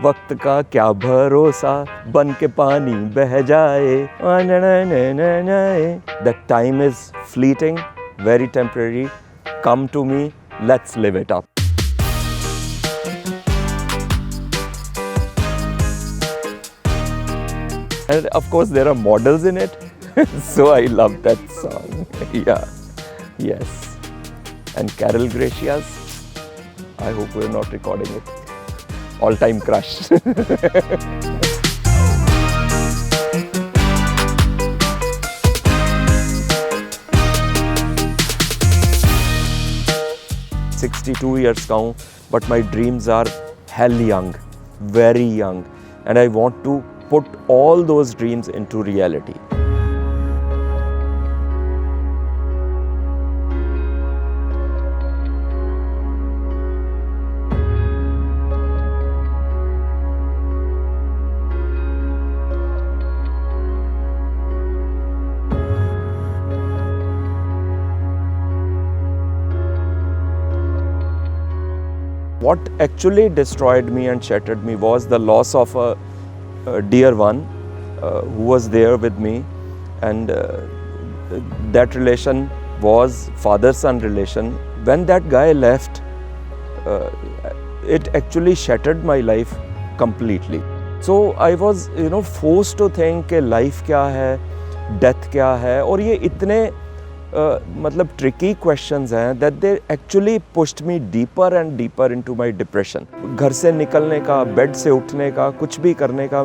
वक्त का क्या भरोसा, बन के पानी बह जाए. The time is fleeting, very temporary. Come to me, let's live it up. And of course there are models in it. So I love that song. Yeah. Yes. And Carol Gracias. I hope we're not recording it. All-time crush. "62 years का हूँ, but my dreams are hell young, very young, and I want to put all those dreams into reality." What actually destroyed me and shattered me was the loss of a dear one who was there with me, and that relation was father-son relation. When that guy left, it actually shattered my life completely. So I was, forced to think कि life क्या है, death क्या है, और ये इतने मतलब tricky questions हैं that they actually pushed me deeper and deeper into my depression. घर से निकलने का, बेड से उठने का, कुछ भी करने का,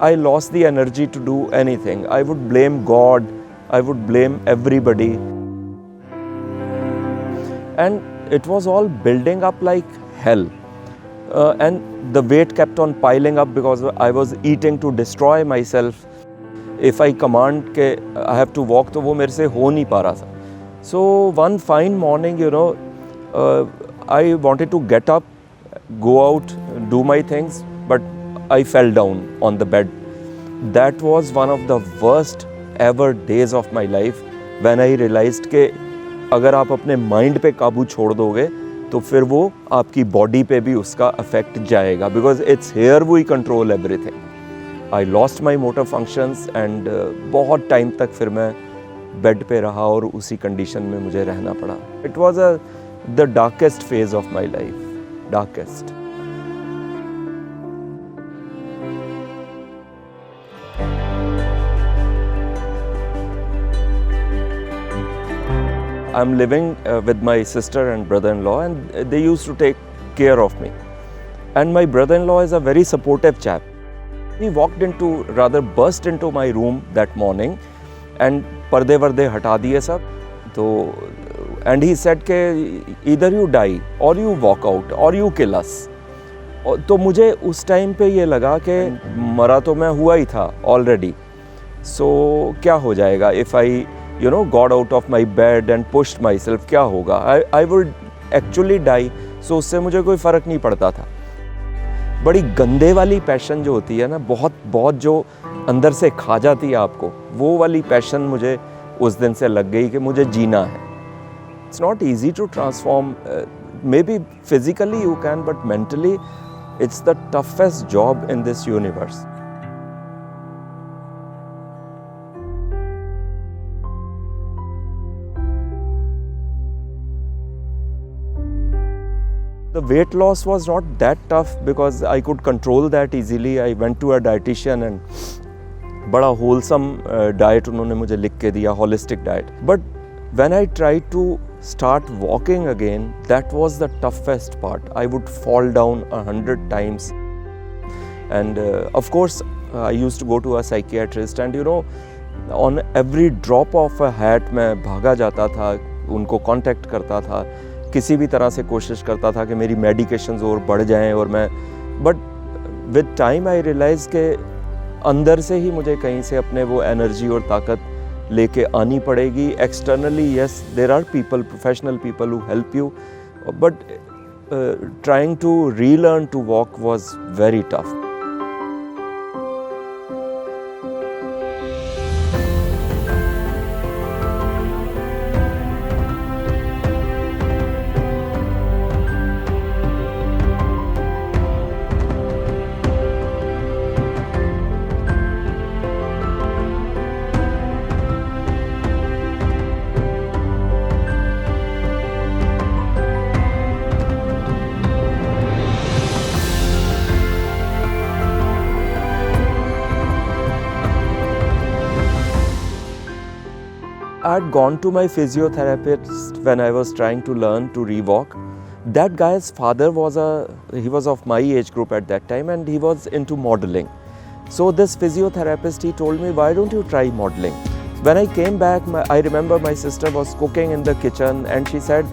I lost the energy to do anything. I would blame God, I would blame everybody. And it was all building up like hell. And the weight kept on piling up because I was eating to destroy myself. If I command के I have to walk, तो वो मेरे से हो नहीं पा रहा था. So one fine morning, I wanted to get up, go out, do my things, but I fell down on the bed. That was one of the worst ever days of my life when I realized कि अगर आप अपने mind पे काबू छोड़ दोगे तो फिर वो आपकी बॉडी पे भी उसका अफेक्ट जाएगा, because it's here we control everything. I lost my motor functions and बहुत टाइम तक फिर मैं बेड पे रहा और उसी कंडीशन में मुझे रहना पड़ा. It was the darkest phase of my life, darkest. I'm living with my sister and brother-in-law, and they used to take care of me. And my brother-in-law is a very supportive chap. He burst into my room that morning and पर्दे वर्दे हटा दिए सब. तो and he said कि either you die or you walk out or you kill us. तो मुझे उस time पे ये लगा कि मरा तो मैं हुआ ही था already. So क्या हो जाएगा if I got out of my bed and pushed myself, क्या होगा? I would actually die. So उससे मुझे कोई फ़र्क नहीं पड़ता था. बड़ी गंदे वाली पैशन जो होती है ना, बहुत जो अंदर से खा जाती है आपको, वो वाली पैशन मुझे उस दिन से लग गई कि मुझे जीना है. It's not easy to transform. Maybe physically you can, but mentally it's the toughest job in this universe. The weight loss was not that tough because I could control that easily. I went to a dietitian and बड़ा wholesome diet उन्होंने मुझे लिख के दिया, holistic diet. But when I tried to start walking again, that was the toughest part. I would fall down 100 times. And of course, I used to go to a psychiatrist, and on every drop of a hat मैं भागा जाता था, उनको contact करता था, किसी भी तरह से कोशिश करता था कि मेरी मेडिकेशंस और बढ़ जाएं और मैं, but with time I realise के अंदर से ही मुझे कहीं से अपने वो एनर्जी और ताकत लेके आनी पड़ेगी. Externally yes, there are people, professional people who help you, but trying to relearn to walk was very tough. had gone to my physiotherapist when I was trying to learn to re-walk. That guy's father was of my age group at that time, and he was into modeling. So this physiotherapist, he told me, why don't you try modeling? When I came back, I remember my sister was cooking in the kitchen and she said,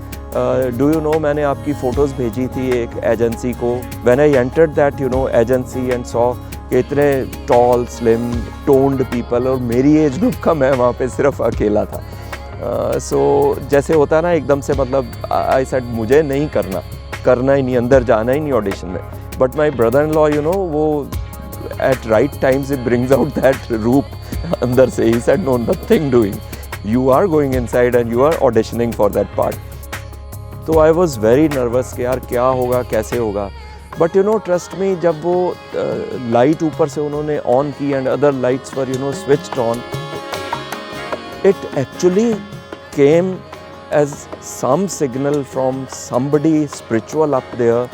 do you know, मैंने आपकी photos भेजी थी एक agency को. When I entered that, agency and saw कि इतने tall, slim, toned people और मेरी age group का मैं वहाँ पे सिर्फ अकेला था. So जैसे होता है ना एकदम से, मतलब I said मुझे नहीं करना ही नहीं, अंदर जाना ही नहीं audition में. But my brother-in-law, वो at right times it brings out that roop अंदर से. He said, no, nothing doing. You are going inside and you are auditioning for that part. तो I was very nervous कि यार क्या होगा, कैसे होगा. But trust me, जब वो लाइट ऊपर से उन्होंने ऑन की and other lights were switched on, it actually came as some signal from somebody spiritual up there.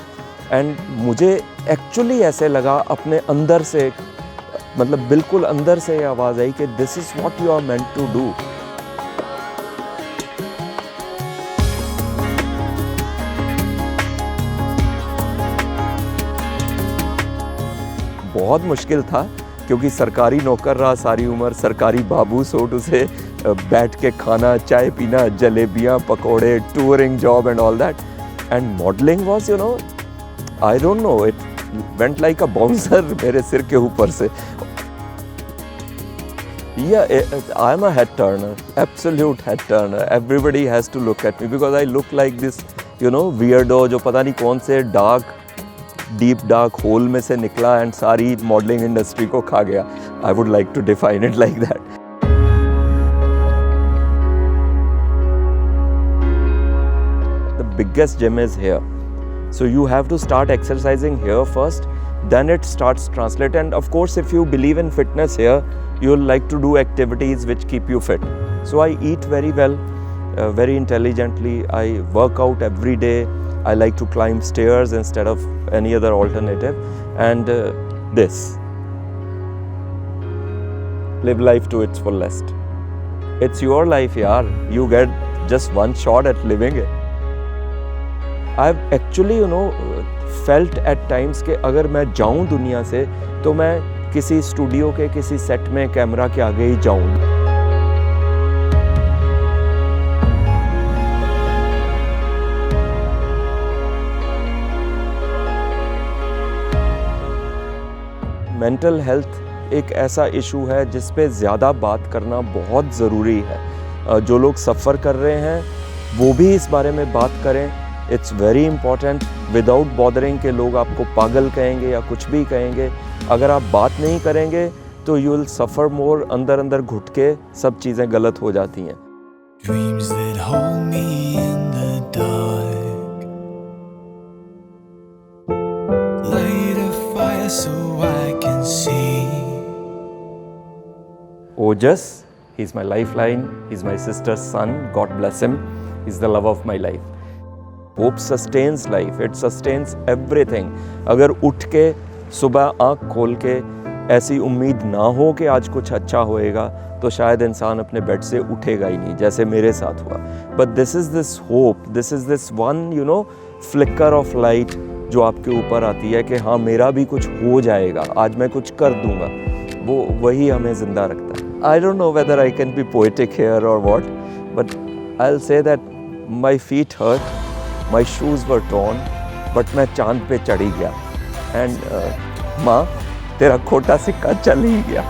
And मुझे एक्चुअली ऐसे लगा अपने अंदर से, मतलब बिल्कुल अंदर से आवाज़ आई कि this is what you are meant to do. बहुत मुश्किल था क्योंकि सरकारी नौकर रहा सारी उम्र, सरकारी बाबू सोटू से बैठ के खाना, चाय पीना, जलेबियाँ, पकोड़े, touring job and all that. And modelling was I don't know, it went like a bouncer मेरे सिर के ऊपर से. Yeah, I am a head turner, absolute head turner. Everybody has to look at me because I look like this, weirdo जो पता नहीं कौन से deep dark hole में से निकला and सारी modeling industry को खा गया. I would like to define it like that. The biggest gym is here. So you have to start exercising here first, then it starts translate. And of course, if you believe in fitness here, you'll like to do activities which keep you fit. So I eat very well, very intelligently. I work out every day. I like to climb stairs instead of any other alternative. And this. Live life to its fullest. It's your life, yaar. You get just one shot at living it. I've actually felt at times कि अगर मैं जाऊं दुनिया से तो मैं किसी studio के किसी सेट में कैमरा के आगे ही जाऊं. मेंटल हेल्थ एक ऐसा इशू है जिस पे ज़्यादा बात करना बहुत ज़रूरी है. जो लोग सफ़र कर रहे हैं वो भी इस बारे में बात करें. It's very important, without bothering के लोग आपको पागल कहेंगे या कुछ भी कहेंगे. अगर आप बात नहीं करेंगे तो यू विल सफ़र मोर. अंदर अंदर घुट के सब चीज़ें गलत हो जाती हैं. Dreams that hold me in the dark, light a fire so I can see. Ojas, he's my lifeline, he's my sister's son, God bless him, he's the love of my life. Hope sustains life, it sustains everything. अगर उठ के सुबह आँख खोल के ऐसी उम्मीद ना हो कि आज कुछ अच्छा होएगा तो शायद इंसान अपने बेड से उठेगा ही नहीं, जैसे मेरे साथ हुआ. But this is this hope, this is this one flicker of light जो आपके ऊपर आती है कि हाँ मेरा भी कुछ हो जाएगा, आज मैं कुछ कर दूंगा. वो वही हमें ज़िंदा रखता है. I don't know whether I can be poetic here or what, but I'll say that my feet hurt. My shoes were torn, but मैं चांद पे चढ़ी गया. And माँ, तेरा खोटा सिक्का चल ही गया.